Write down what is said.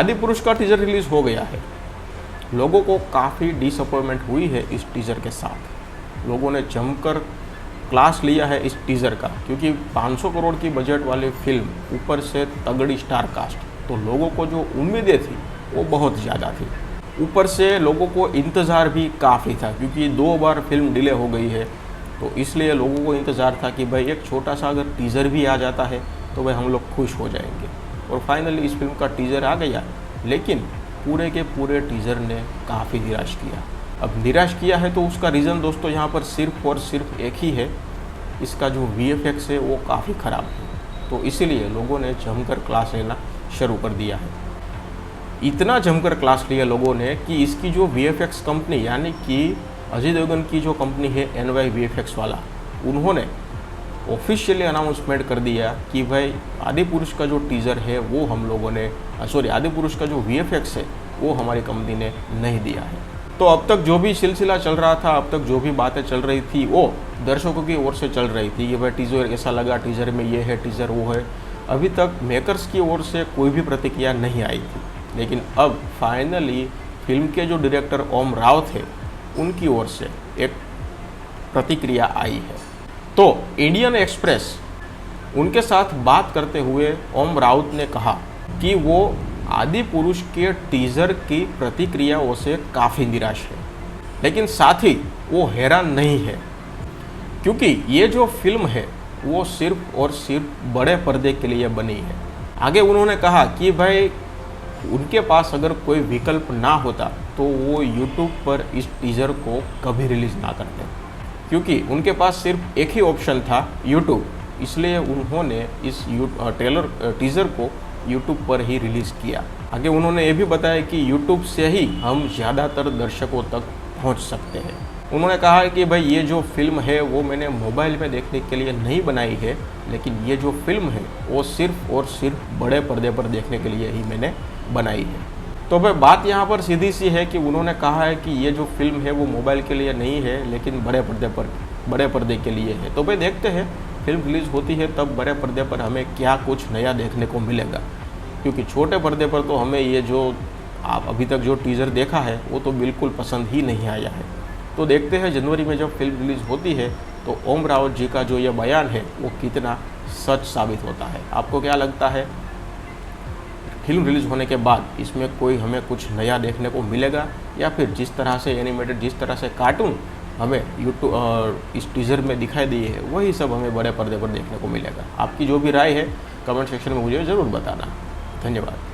आदिपुरुष का teaser release हो गया है। लोगों को काफ़ी डिसअपॉइंटमेंट हुई है इस टीजर के साथ। लोगों ने जमकर क्लास लिया है इस टीजर का, क्योंकि 500 करोड़ की बजट वाली फिल्म, ऊपर से तगड़ी स्टार कास्ट, तो लोगों को जो उम्मीदें थी वो बहुत ज़्यादा थी। ऊपर से लोगों को इंतज़ार भी काफ़ी था, क्योंकि 2 बार फिल्म डिले हो गई है, तो इसलिए लोगों को इंतज़ार था कि भाई एक छोटा सा अगर टीज़र भी आ जाता है तो भाई हम लोग खुश हो जाएंगे। और फाइनली इस फिल्म का टीज़र आ गया, लेकिन पूरे के पूरे टीज़र ने काफ़ी निराश किया। अब निराश किया है तो उसका रीज़न दोस्तों यहाँ पर सिर्फ और सिर्फ एक ही है, इसका जो VFX है वो काफ़ी ख़राब है। तो इसीलिए लोगों ने जमकर क्लास लेना शुरू कर दिया है। इतना जमकर क्लास लिया लोगों ने कि इसकी जो VFX कंपनी, यानी कि अजय देवगन की जो कंपनी है NY VFX वाला, उन्होंने ऑफिशियली अनाउंसमेंट कर दिया कि भाई आदिपुरुष का जो टीज़र है वो हम लोगों ने आदिपुरुष का जो VFX है वो हमारी कंपनी ने नहीं दिया है। तो अब तक जो भी सिलसिला चल रहा था, अब तक जो भी बातें चल रही थी, वो दर्शकों की ओर से चल रही थी कि भाई टीज़र ऐसा लगा, टीज़र में ये है, टीज़र वो है। अभी तक मेकर्स की ओर से कोई भी प्रतिक्रिया नहीं आई थी, लेकिन अब फाइनली फिल्म के जो डायरेक्टर ओम राव थे उनकी ओर से एक प्रतिक्रिया आई है। तो इंडियन एक्सप्रेस उनके साथ बात करते हुए ओम राउत ने कहा कि वो आदिपुरुष के टीज़र की प्रतिक्रियाओं से काफ़ी निराश है, लेकिन साथ ही वो हैरान नहीं है, क्योंकि ये जो फिल्म है वो सिर्फ और सिर्फ बड़े पर्दे के लिए बनी है। आगे उन्होंने कहा कि भाई उनके पास अगर कोई विकल्प ना होता तो वो YouTube पर इस टीज़र को कभी रिलीज़ ना करते, क्योंकि उनके पास सिर्फ एक ही ऑप्शन था, YouTube। इसलिए उन्होंने इस टीज़र को YouTube पर ही रिलीज़ किया। आगे उन्होंने ये भी बताया कि YouTube से ही हम ज़्यादातर दर्शकों तक पहुंच सकते हैं। उन्होंने कहा कि भाई ये जो फिल्म है वो मैंने मोबाइल में देखने के लिए नहीं बनाई है, लेकिन ये जो फिल्म है वो सिर्फ और सिर्फ बड़े पर्दे पर देखने के लिए ही मैंने बनाई है। तो भाई बात यहाँ पर सीधी सी है कि उन्होंने कहा है कि ये जो फिल्म है वो मोबाइल के लिए नहीं है, लेकिन बड़े पर्दे के लिए है। तो भाई देखते हैं फिल्म रिलीज़ होती है तब बड़े पर्दे पर हमें क्या कुछ नया देखने को मिलेगा, क्योंकि छोटे पर्दे पर तो हमें ये जो आप अभी तक जो टीज़र देखा है वो तो बिल्कुल पसंद ही नहीं आया है। तो देखते हैं जनवरी में जब फिल्म रिलीज़ होती है तो ओम रावत जी का जो ये बयान है वो कितना सच साबित होता है। आपको क्या लगता है, फिल्म रिलीज़ होने के बाद इसमें कोई हमें कुछ नया देखने को मिलेगा, या फिर जिस तरह से एनिमेटेड, जिस तरह से कार्टून हमें यूट्यूब इस टीज़र में दिखाई दी है वही सब हमें बड़े पर्दे पर देखने को मिलेगा? आपकी जो भी राय है कमेंट सेक्शन में मुझे ज़रूर बताना। धन्यवाद।